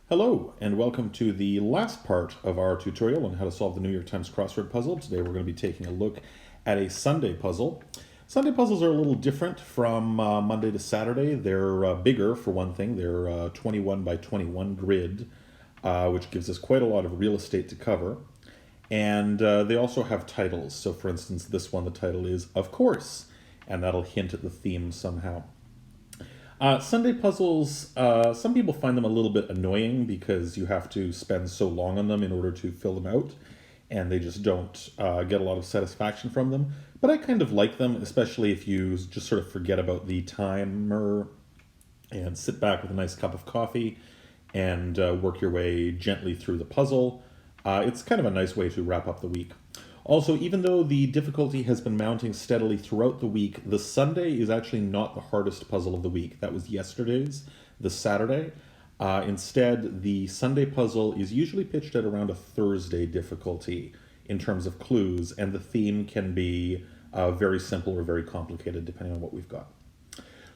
Hello, and welcome to the last part of our tutorial on how to solve the New York Times crossword puzzle. Today we're going to be taking a look at a Sunday puzzle. Sunday puzzles are a little different from Monday to Saturday. They're bigger, for one thing. They're 21 by 21 grid, which gives us quite a lot of real estate to cover. And they also have titles. So for instance, this one, the title is Of Course, and that'll hint at the theme somehow. Sunday puzzles, some people find them a little bit annoying because you have to spend so long on them in order to fill them out, and they just don't get a lot of satisfaction from them. But I kind of like them, especially if you just sort of forget about the timer and sit back with a nice cup of coffee and work your way gently through the puzzle. It's kind of a nice way to wrap up the week. Also, even though the difficulty has been mounting steadily throughout the week, the Sunday is actually not the hardest puzzle of the week. That was yesterday's, the Saturday. Instead, the Sunday puzzle is usually pitched at around a Thursday difficulty in terms of clues, and the theme can be very simple or very complicated depending on what we've got.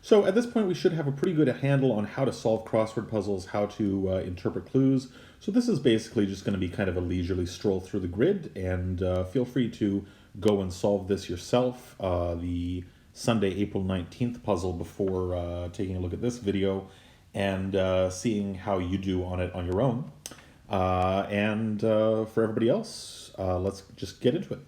So at this point, we should have a pretty good handle on how to solve crossword puzzles, how to interpret clues. So this is basically just going to be kind of a leisurely stroll through the grid, and feel free to go and solve this yourself, the Sunday, April 19th puzzle, before taking a look at this video and seeing how you do on it on your own. For everybody else, let's just get into it.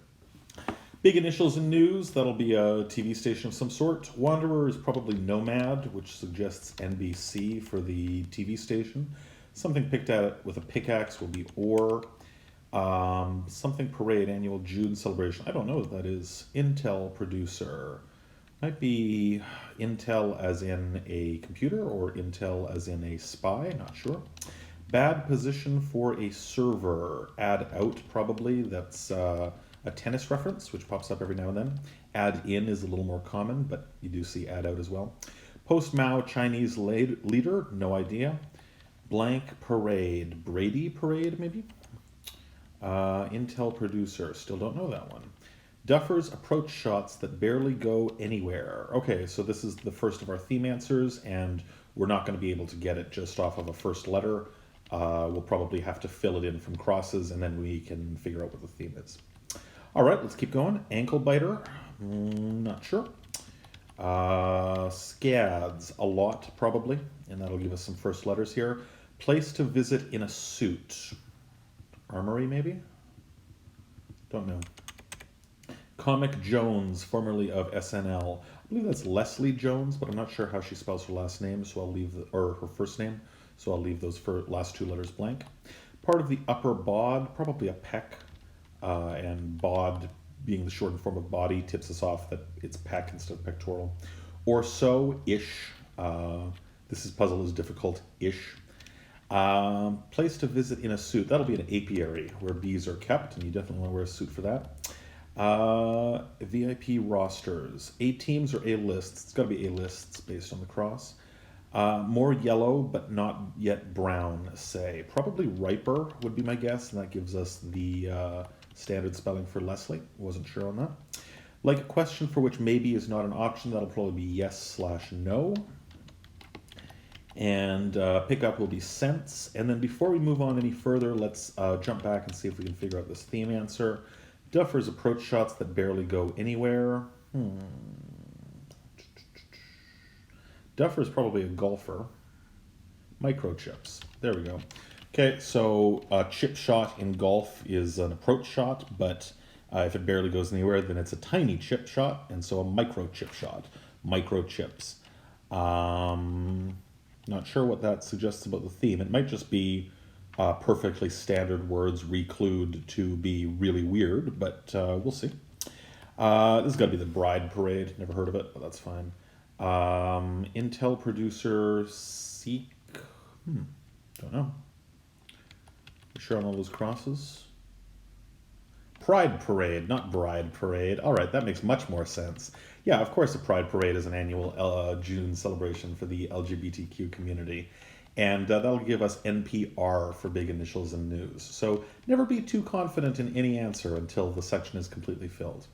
Big initials in news, that'll be a TV station of some sort. Wanderer is probably Nomad, which suggests NBC for the TV station. Something picked at it with a pickaxe will be Or. Something Parade, annual June celebration. I don't know what that is. Intel producer. Might be Intel as in a computer or Intel as in a spy, not sure. Bad position for a server. Add out, probably. That's a tennis reference, which pops up every now and then. Add in is a little more common, but you do see add out as well. Post-Mao Chinese leader, no idea. Blank Parade, Brady Parade maybe? Intel producer, still don't know that one. Duffers approach shots that barely go anywhere. Okay, so this is the first of our theme answers, and we're not going to be able to get it just off of a first letter. We'll probably have to fill it in from crosses, and then we can figure out what the theme is. All right, let's keep going. Ankle biter, not sure. Scads, a lot probably, and that'll give us some first letters here. Place to visit in a suit. Armory maybe? Don't know. Comic Jones, formerly of SNL. I believe that's Leslie Jones, but I'm not sure how she spells her last name, so I'll leave or her first name, so I'll leave those last two letters blank. Part of the upper bod, probably a pec. And bod, being the shortened form of body, tips us off that it's pec instead of pectoral. Or so-ish. This puzzle is difficult-ish. Place to visit in a suit. That'll be an apiary where bees are kept, and you definitely want to wear a suit for that. VIP rosters. A teams or A lists. It's got to be A lists based on the cross. More yellow, but not yet brown, say. Probably riper would be my guess, and that gives us the standard spelling for Leslie. Wasn't sure on that. Like a question for which maybe is not an option, that'll probably be yes/no. And pickup will be sense. And then before we move on any further, let's jump back and see if we can figure out this theme answer. Duffers approach shots that barely go anywhere. Duffer is probably a golfer. Microchips. There we go. Okay, so a chip shot in golf is an approach shot, but if it barely goes anywhere, then it's a tiny chip shot, and so a microchip shot. Microchips. Not sure what that suggests about the theme. It might just be perfectly standard words reclued to be really weird, but we'll see. This has got to be the Bride Parade. Never heard of it, but that's fine. Intel producer Seek. Don't know. You sure on all those crosses? Pride Parade, not Bride Parade. All right, that makes much more sense. Yeah, of course, the Pride Parade is an annual June celebration for the LGBTQ community, and that'll give us NPR for big initials in news. So never be too confident in any answer until the section is completely filled.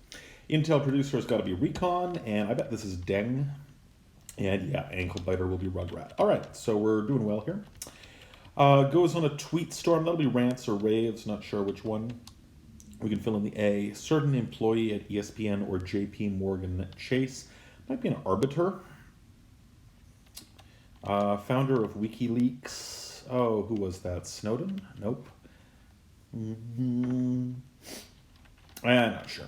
Intel producer has got to be Recon, and I bet this is Deng. And yeah, ankle biter will be Rugrat. All right, so we're doing well here. Goes on a tweet storm. That'll be rants or raves. Not sure which one. We can fill in the A. Certain employee at ESPN or JP Morgan Chase. Might be an arbiter. Founder of WikiLeaks. Oh, who was that? Snowden? Nope. I'm not sure.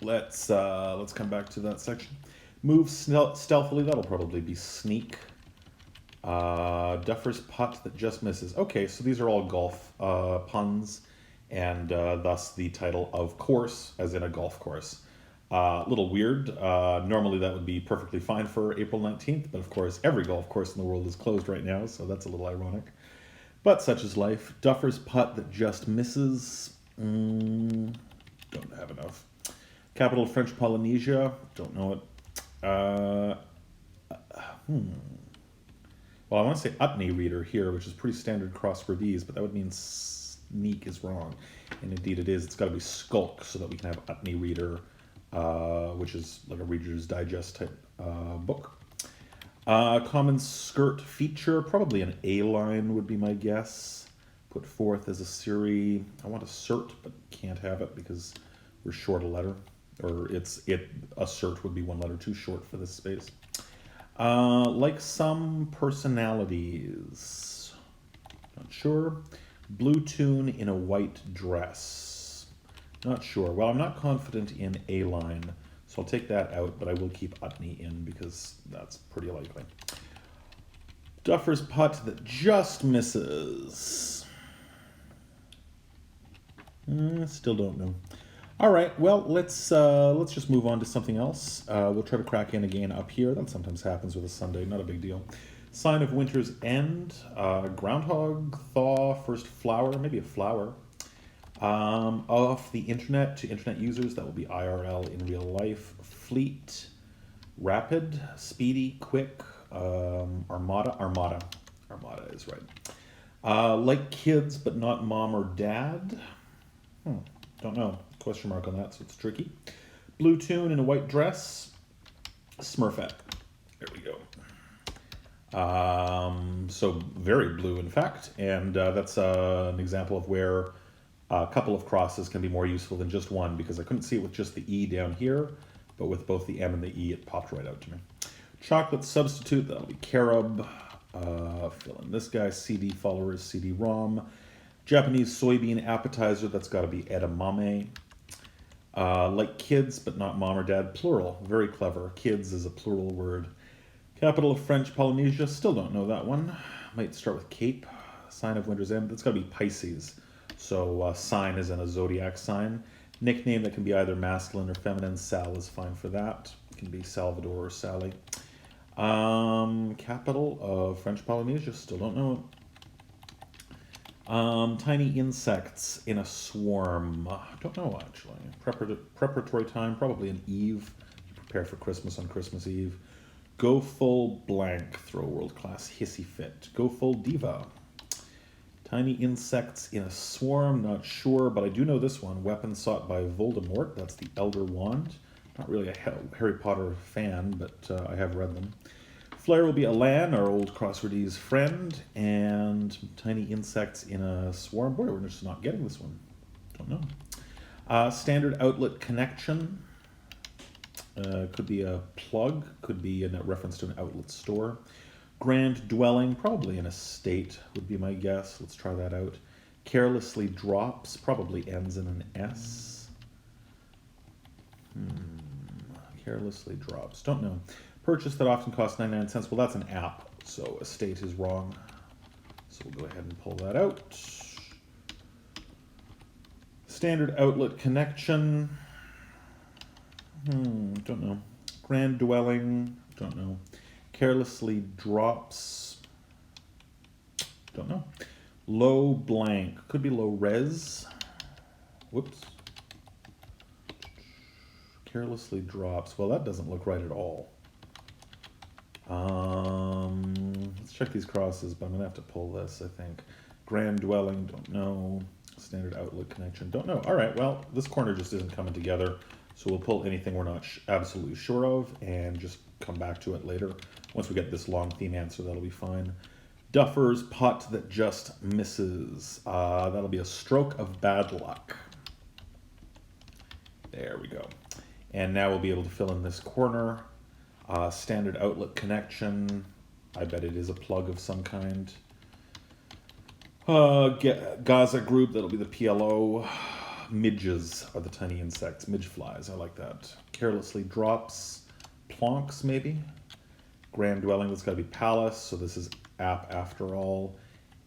Let's come back to that section. Move stealthily. That'll probably be sneak. Duffer's putt that just misses. Okay, so these are all golf puns, and thus the title of course, as in a golf course. A little weird. Normally that would be perfectly fine for April 19th, but of course every golf course in the world is closed right now, so that's a little ironic. But such is life. Duffer's putt that just misses. Don't have enough. Capital of French Polynesia. Don't know it. Well, I want to say Utney reader here, which is pretty standard crosswordese, but that would mean sneak is wrong. And indeed it is. It's got to be skulk so that we can have Utney reader, which is like a Reader's Digest type book. Common skirt feature, probably an A-line would be my guess. Put forth as a series. I want a cert, but can't have it because we're short a letter. Or a cert would be one letter too short for this space. Like some personalities. Not sure. Blue tune in a white dress. Not sure. Well, I'm not confident in A-line, so I'll take that out, but I will keep Utney in because that's pretty likely. Duffer's putt that just misses. Still don't know. All right, well, let's just move on to something else. We'll try to crack in again up here. That sometimes happens with a Sunday, not a big deal. Sign of winter's end, groundhog, thaw, first flower, maybe a flower. Off the internet to internet users, that will be IRL in real life. Fleet, rapid, speedy, quick, armada is right. Like kids, but not mom or dad. Don't know. Question mark on that, so it's tricky. Blue tune in a white dress. Smurfette. There we go. So very blue, in fact, and that's an example of where a couple of crosses can be more useful than just one, because I couldn't see it with just the E down here, but with both the M and the E, it popped right out to me. Chocolate substitute, that'll be carob. Fill in this guy. CD followers, CD-ROM. Japanese soybean appetizer, that's got to be edamame. Like kids, but not mom or dad, plural. Very clever. Kids is a plural word. Capital of French Polynesia, still don't know that one. Might start with Cape. Sign of winter's end, that's got to be Pisces. So sign is in a zodiac sign. Nickname that can be either masculine or feminine. Sal is fine for that. It can be Salvador or Sally. Capital of French Polynesia, still don't know it. Tiny insects in a swarm. Don't know, actually. Preparatory time, probably an eve. Prepare for Christmas on Christmas Eve. Go full blank. Throw world-class hissy fit. Go full diva. Tiny insects in a swarm. Not sure, but I do know this one. Weapon sought by Voldemort. That's the Elder Wand. Not really a Harry Potter fan, but I have read them. Flare will be Alan, our old crosswordese friend, and tiny insects in a swarm. Boy, we're just not getting this one. Don't know. Standard outlet connection. Could be a plug, could be a reference to an outlet store. Grand dwelling, probably an estate would be my guess. Let's try that out. Carelessly drops, probably ends in an S. Carelessly drops, don't know. Purchase that often costs 99 cents. Well, that's an app, so estate is wrong. So we'll go ahead and pull that out. Standard outlet connection. Don't know. Grand dwelling, don't know. Carelessly drops, don't know. Low blank, could be low res. Whoops. Carelessly drops, well, that doesn't look right at all. Let's check these crosses, but I'm gonna have to pull this, I think. Grand dwelling, don't know. Standard outlet connection, don't know. All right, well, this corner just isn't coming together. So we'll pull anything we're not absolutely sure of and just come back to it later. Once we get this long theme answer, that'll be fine. Duffer's putt that just misses. That'll be a stroke of bad luck. There we go. And now we'll be able to fill in this corner. Standard outlet connection. I bet it is a plug of some kind. Gaza group, that'll be the PLO. Midges are the tiny insects. Midge flies, I like that. Carelessly drops. Plonks, maybe. Grand dwelling, that's got to be palace, so this is app after all.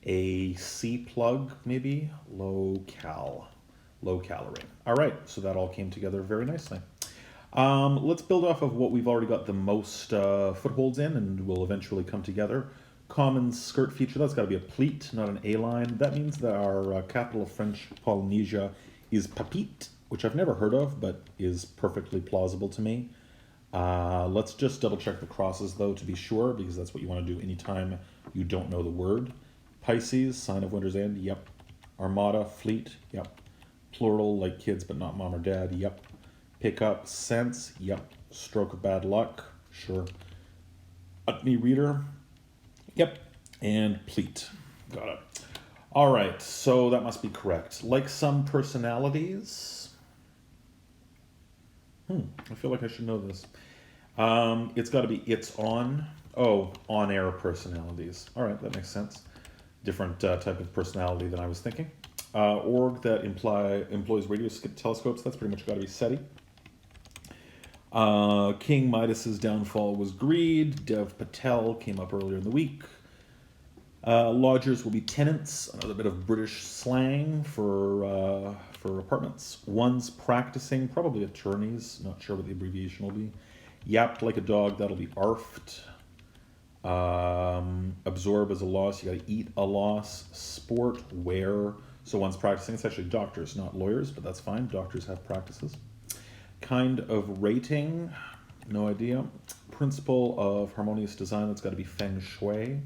A C plug, maybe. Low calorie. All right, so that all came together very nicely. Let's build off of what we've already got the most footholds in, and will eventually come together. Common skirt feature, that's got to be a pleat, not an A-line. That means that our capital of French Polynesia is Papit, which I've never heard of, but is perfectly plausible to me. Let's just double check the crosses though to be sure, because that's what you want to do anytime you don't know the word. Pisces, sign of winter's end, yep. Armada, fleet, yep. Plural, like kids but not mom or dad, yep. Pick up, sense, yep. Stroke of bad luck, sure. Utney reader, yep. And pleat, got it. All right, so that must be correct. Like some personalities, I feel like I should know this. It's got to be it's on. Oh, on-air personalities. All right, that makes sense. Different type of personality than I was thinking. Org that employs radio telescopes. That's pretty much got to be SETI. King Midas's downfall was greed. Dev Patel came up earlier in the week. Lodgers will be tenants. Another bit of British slang for apartments. One's practicing, probably attorneys. Not sure what the abbreviation will be. Yapped like a dog. That'll be arfed. Absorb as a loss. You got to eat a loss. Sport, wear. So one's practicing. It's actually doctors, not lawyers, but that's fine. Doctors have practices. Kind of rating. No idea. Principle of harmonious design. That's got to be feng shui.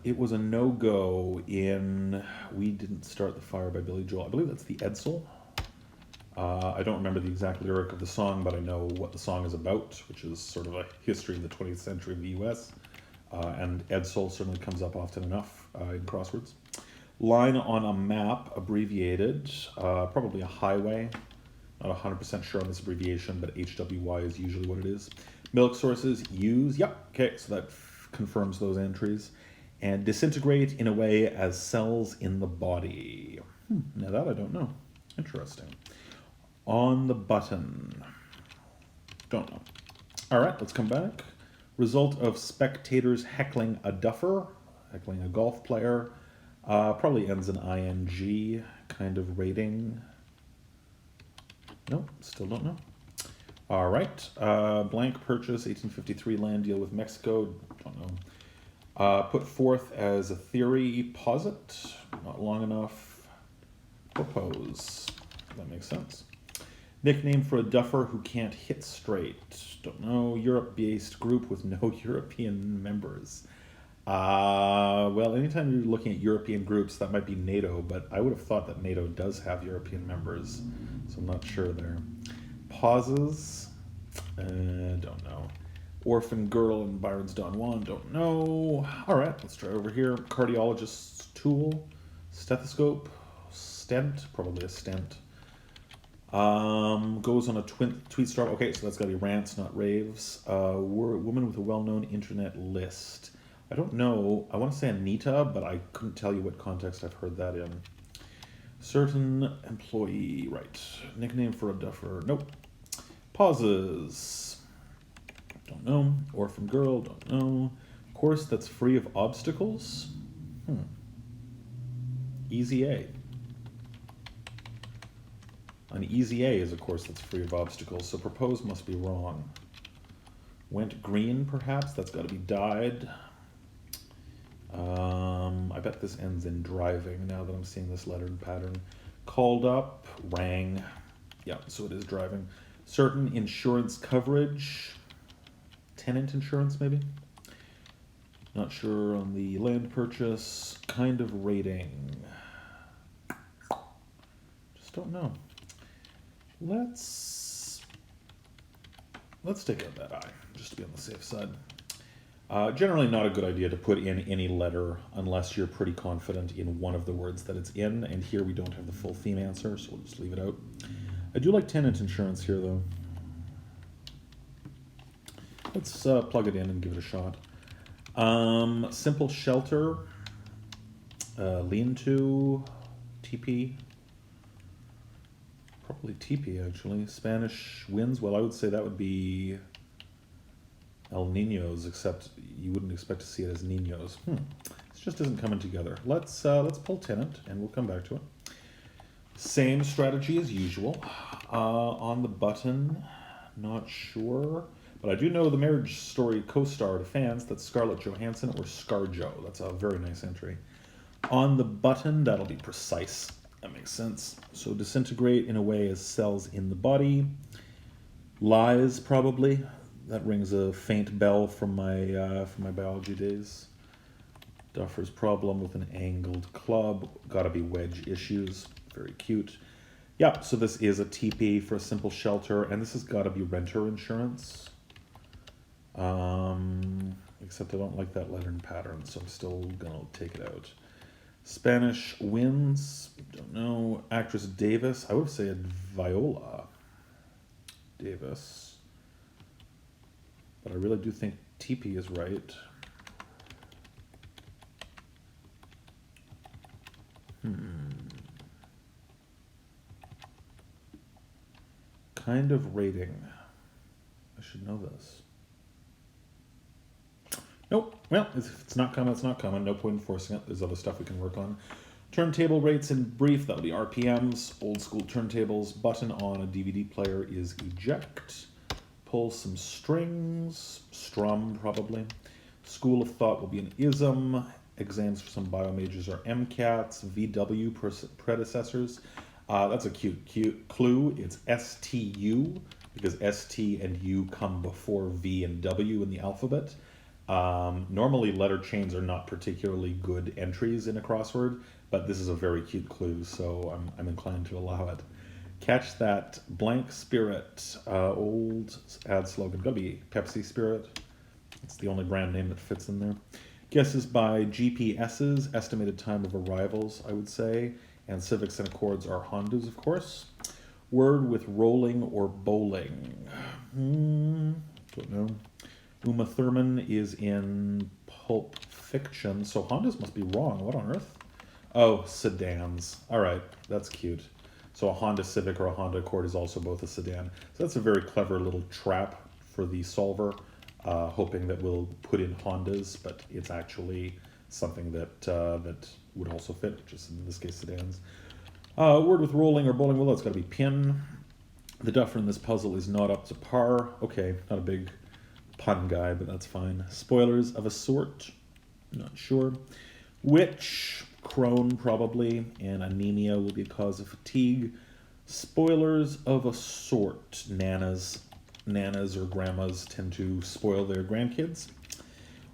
It was a no-go in We Didn't Start the Fire by Billy Joel. I believe that's the Edsel. I don't remember the exact lyric of the song, but I know what the song is about, which is sort of a history of the 20th century of the US. And Edsel certainly comes up often enough in crosswords. Line on a map, abbreviated, probably a highway. Not 100% sure on this abbreviation, but HWY is usually what it is. Milk sources, use, yep, okay, so that confirms those entries. And disintegrate in a way as cells in the body. Now that I don't know. Interesting. On the button. Don't know. All right, let's come back. Result of spectators heckling a duffer, heckling a golf player. Probably ends in ing, kind of rating. Nope, still don't know. All right, blank purchase, 1853 land deal with Mexico, don't know. Put forth as a theory, posit, not long enough. Propose, that makes sense. Nickname for a duffer who can't hit straight, don't know. Europe-based group with no European members. Well, anytime you're looking at European groups, that might be NATO, but I would have thought that NATO does have European members, so I'm not sure there. Pauses, don't know. Orphan Girl and Byron's Don Juan, don't know. All right, let's try over here. Cardiologist's tool, stethoscope, stent, probably a stent. Goes on a tweet star. Okay, so that's got to be rants, not raves. Woman with a well-known internet list. I don't know. I want to say Anita, but I couldn't tell you what context I've heard that in. Certain employee, right. Nickname for a duffer. Nope. Pauses. Don't know. Orphan girl. Don't know. Course that's free of obstacles. Easy A. An easy A is a course that's free of obstacles, so propose must be wrong. Went green, perhaps. That's got to be died. I bet this ends in driving now that I'm seeing this lettered pattern. Called up, rang. Yeah, so it is driving. Certain insurance coverage. Tenant insurance, maybe? Not sure on the land purchase. Kind of rating. Just don't know. Let's take out that I, just to be on the safe side. Generally not a good idea to put in any letter unless you're pretty confident in one of the words that it's in, and here we don't have the full theme answer, so we'll just leave it out. I do like tenant insurance here, though. Let's plug it in and give it a shot. Simple shelter, lean-to, TP. Probably TP, actually. Spanish winds, well, I would say that would be El Niños, except you wouldn't expect to see it as Niños. This just isn't coming together. Let's pull tenant, and we'll come back to it. Same strategy as usual. On the button, not sure. But I do know the Marriage Story co-star to fans. That's Scarlett Johansson or ScarJo. That's a very nice entry. On the button, that'll be precise. That makes sense. So disintegrate in a way as cells in the body. Lies, probably. That rings a faint bell from my biology days. Duffer's problem with an angled club. Gotta be wedge issues. Very cute. Yep, so this is a TP for a simple shelter, and this has got to be renter insurance. Except I don't like that lettering pattern, so I'm still gonna take it out. Spanish wins, don't know. Actress Davis, I would have said Viola Davis, but I really do think TP is right. Kind of rating. I should know this. Nope. Well, if it's not coming, it's not coming. No point in forcing it. There's other stuff we can work on. Turntable rates in brief. That'll be RPMs. Old school turntables. Button on a DVD player is eject. Pull some strings. Strum, probably. School of thought will be an ism. Exams for some bio majors are MCATs. VW predecessors. That's a cute clue. It's STU, because ST and U come before V and W in the alphabet. Normally letter chains are not particularly good entries in a crossword, but this is a very cute clue, so I'm inclined to allow it. Catch that blank spirit. Old ad slogan. Gotta be Pepsi Spirit. It's the only brand name that fits in there. Guesses by GPSs, estimated time of arrivals, I would say. And Civics and Accords are Hondas, of course. Word with rolling or bowling. Don't know. Uma Thurman is in Pulp Fiction, so Hondas must be wrong. What on earth? Oh, sedans. All right, that's cute. So a Honda Civic or a Honda Accord is also both a sedan. So that's a very clever little trap for the solver, hoping that we'll put in Hondas, but it's actually something that would also fit, which is in this case sedans. Word with rolling or bowling, well, that's got to be pin. The duffer in this puzzle is not up to par. Okay, not a big pun guy, but that's fine. Spoilers of a sort, not sure. Which, crone probably, and anemia will be a cause of fatigue. Spoilers of a sort. Nanas or grandmas tend to spoil their grandkids.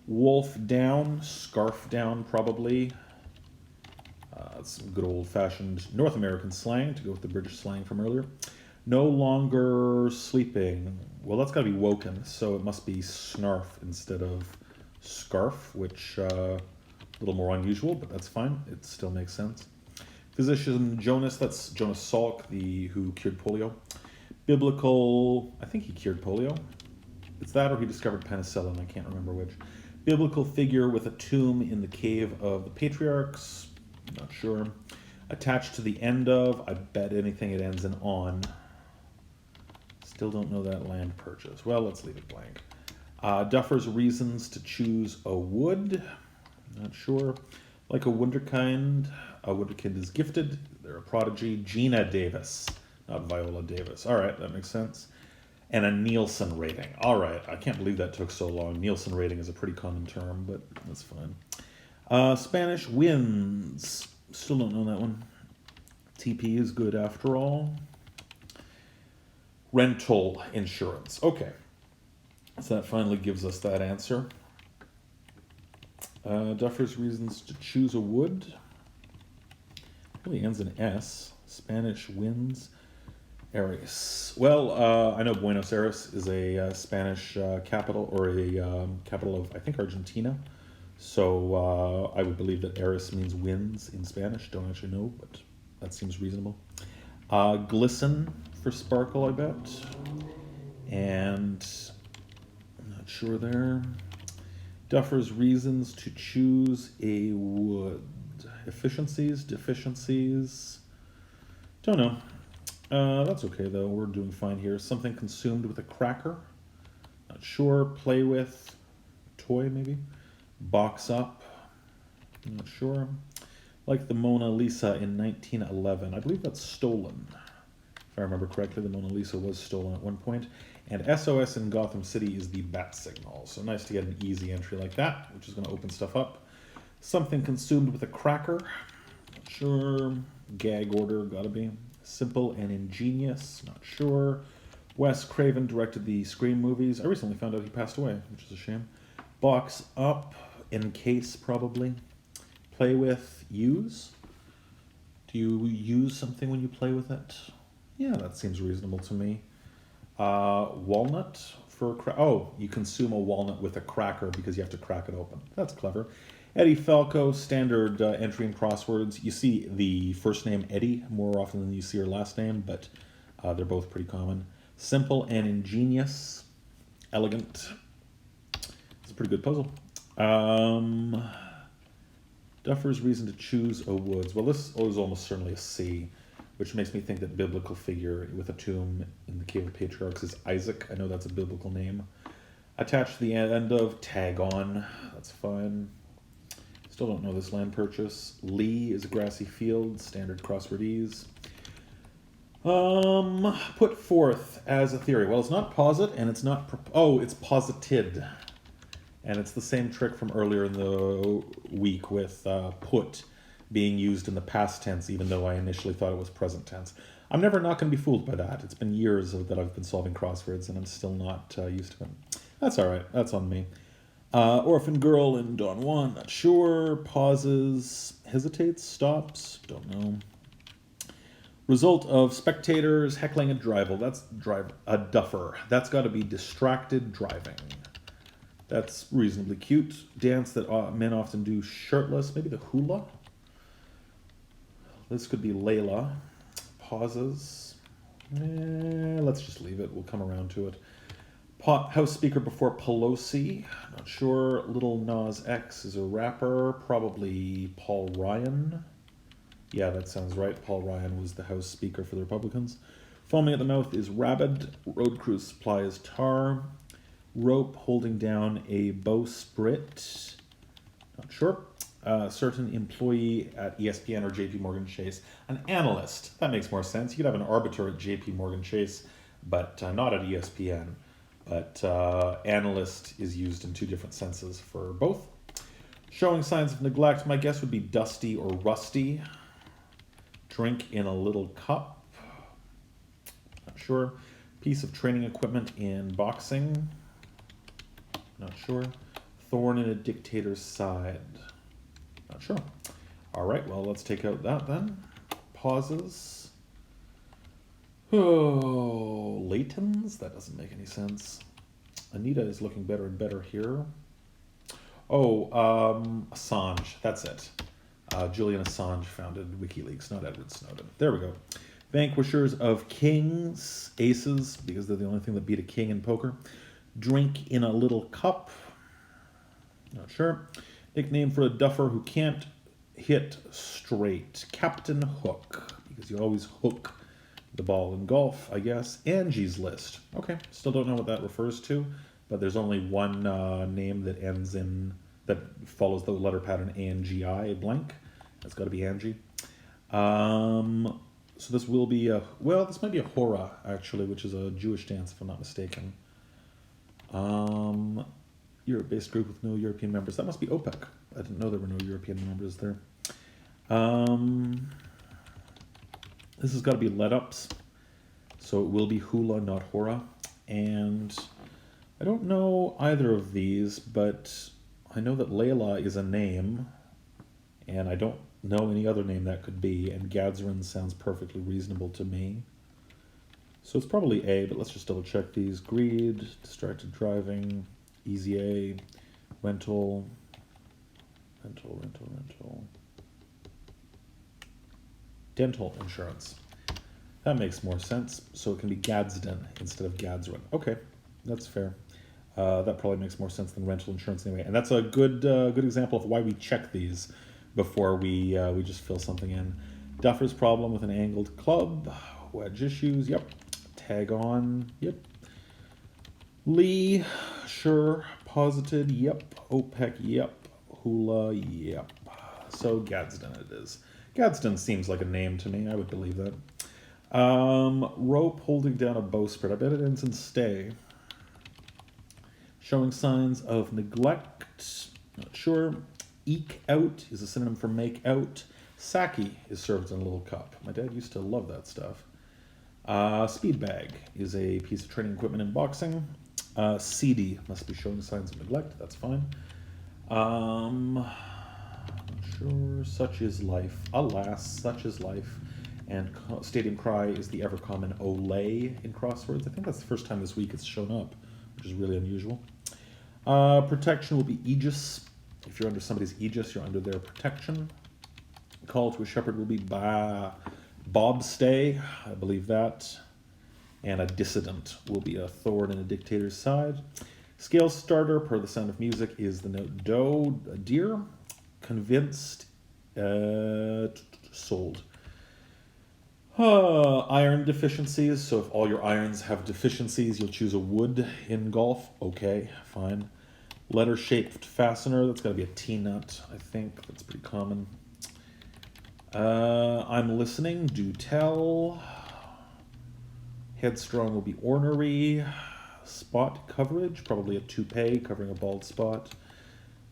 Wolf down, scarf down probably. Some good old-fashioned North American slang to go with the British slang from earlier. No longer sleeping. Well, that's got to be woken, so it must be snarf instead of scarf, which a little more unusual, but that's fine. It still makes sense. Physician Jonas, that's Jonas Salk, who cured polio. Biblical, I think he cured polio. It's that or he discovered penicillin, I can't remember which. Biblical figure with a tomb in the cave of the patriarchs. Not sure. Attached to the end of, I bet anything it ends in on. Still don't know that land purchase. Well, let's leave it blank. Duffer's reasons to choose a wood. Not sure. Like a wunderkind is gifted. They're a prodigy. Gina Davis, not Viola Davis. All right, that makes sense. And a Nielsen rating. All right, I can't believe that took so long. Nielsen rating is a pretty common term, but that's fine. Spanish wins. Still don't know that one. TP is good after all. Rental insurance. Okay. So that finally gives us that answer. Duffer's reasons to choose a wood. Really ends in S. Spanish wins. Aires. Well, I know Buenos Aires is a Spanish capital, or a capital of, I think, Argentina. So I would believe that Aires means winds in Spanish. Don't actually know, but that seems reasonable. Glisten for sparkle, I bet. And I'm not sure there. Duffer's reasons to choose a wood. Efficiencies, deficiencies. Don't know. That's okay though. We're doing fine here. Something consumed with a cracker. Not sure. Play with. Toy maybe. Box up. Not sure. Like the Mona Lisa in 1911. I believe that's stolen. If I remember correctly, the Mona Lisa was stolen at one point. And SOS in Gotham City is the bat signal. So nice to get an easy entry like that, which is going to open stuff up. Something consumed with a cracker. Not sure. Gag order, gotta be. Simple and ingenious, not sure. Wes Craven directed the Scream movies. I recently found out he passed away, which is a shame. Box up, encase probably. Play with, use. Do you use something when you play with it? Yeah, that seems reasonable to me. Walnut for you consume a walnut with a cracker because you have to crack it open. That's clever. Eddie Falco, standard entry in crosswords. You see the first name Eddie more often than you see her last name, but they're both pretty common. Simple and ingenious. Elegant. It's a pretty good puzzle. Duffer's reason to choose a woods. Well, this is almost certainly a C, which makes me think that biblical figure with a tomb in the Cave of Patriarchs is Isaac. I know that's a biblical name. Attached to the end of tag on. That's fine. Still don't know this land purchase. Lee is a grassy field, standard crossword ease. Put forth as a theory. Well, it's not posit, and it's not... it's posited. And it's the same trick from earlier in the week with put being used in the past tense, even though I initially thought it was present tense. I'm never not going to be fooled by that. It's been years that I've been solving crosswords, and I'm still not used to it. That's all right. That's on me. Orphan girl in Don Juan, not sure. Pauses, hesitates, stops, don't know. Result of spectators heckling a a duffer. That's got to be distracted driving. That's reasonably cute. Dance that men often do shirtless. Maybe the hula. This could be Layla. Pauses. Let's just leave it. We'll come around to it. House speaker before Pelosi. Not sure. Little Nas X is a rapper. Probably Paul Ryan. Yeah, that sounds right. Paul Ryan was the House speaker for the Republicans. Foaming at the mouth is rabid. Road crew supply is tar. Rope holding down a bowsprit. Not sure. Certain employee at ESPN or JP Morgan Chase. An analyst. That makes more sense. You could have an arbiter at JP Morgan Chase, but not at ESPN. But analyst is used in two different senses for both. Showing signs of neglect, my guess would be dusty or rusty. Drink in a little cup. Not sure. Piece of training equipment in boxing. Not sure. Thorn in a dictator's side. Not sure. All right, well, let's take out that then. Pauses. Oh, Laytons? That doesn't make any sense. Anita is looking better and better here. Oh, Assange. That's it. Julian Assange founded WikiLeaks, not Edward Snowden. There we go. Vanquishers of kings, aces, because they're the only thing that beat a king in poker. Drink in a little cup. Not sure. Nickname for a duffer who can't hit straight. Captain Hook, because you always hook the ball in golf, I guess. Angie's List. Okay, still don't know what that refers to, but there's only one name that ends in, that follows the letter pattern ANGI, blank. That's got to be Angie. So this will be this might be a hora, actually, which is a Jewish dance, if I'm not mistaken. Europe-based group with no European members. That must be OPEC. I didn't know there were no European members there. This has got to be let-ups. So it will be hula, not hora. And I don't know either of these, but I know that Layla is a name, and I don't know any other name that could be, and Gadzarin sounds perfectly reasonable to me. So it's probably A, but let's just double check these. Greed, distracted driving, easy A, rental, dental insurance. That makes more sense. So it can be Gadsden instead of Gadsden. Okay, that's fair. That probably makes more sense than rental insurance anyway. And that's a good example of why we check these before we just fill something in. Duffer's problem with an angled club. Wedge issues, yep. Tag on, yep. Lee, sure. Posited, yep. OPEC, yep. Hula, yep. So Gadsden it is. Gadsden seems like a name to me. I would believe that. Rope holding down a bowsprit. I bet it ends in stay. Showing signs of neglect. Not sure. Eke out is a synonym for make out. Sake is served in a little cup. My dad used to love that stuff. Speed bag is a piece of training equipment in boxing. Seedy must be showing signs of neglect. That's fine. Not sure. Such is life. Alas, such is life. And stadium cry is the ever common Olay in crosswords. I think that's the first time this week it's shown up, which is really unusual. Protection will be aegis. If you're under somebody's aegis, you're under their protection. Call to a shepherd will be bobstay, I believe that. And a dissident will be a thorn in a dictator's side. Scale starter, per the sound of music, is the note do, a deer. Convinced, sold. Iron deficiencies, so if all your irons have deficiencies, you'll choose a wood in golf. Okay, fine. Letter-shaped fastener, that's got to be a T-nut, I think. That's pretty common. I'm listening, do tell. Headstrong will be ornery. Spot coverage, probably a toupee covering a bald spot.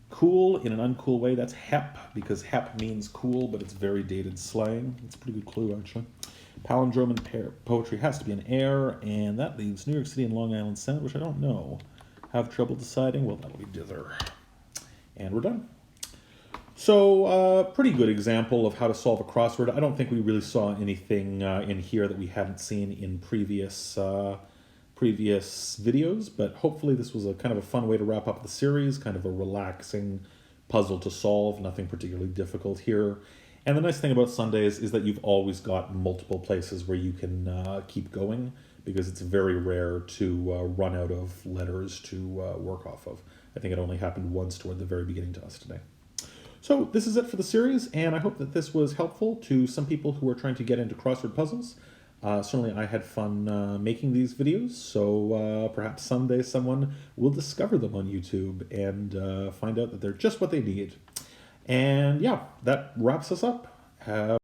Cool in an uncool way, that's hep, because hep means cool, but it's very dated slang. It's a pretty good clue, actually. Palindrome and poetry has to be an air, and that leaves New York City and Long Island Sound, which I don't know. Have trouble deciding? Well, that'll be dither. And we're done. So, pretty good example of how to solve a crossword. I don't think we really saw anything in here that we hadn't seen in previous videos, but hopefully this was a kind of a fun way to wrap up the series, kind of a relaxing puzzle to solve, nothing particularly difficult here. And the nice thing about Sundays is that you've always got multiple places where you can keep going, because it's very rare to run out of letters to work off of. I think it only happened once toward the very beginning to us today. So this is it for the series, and I hope that this was helpful to some people who are trying to get into crossword puzzles. Certainly I had fun making these videos, so perhaps someday someone will discover them on YouTube and find out that they're just what they need. And yeah, that wraps us up.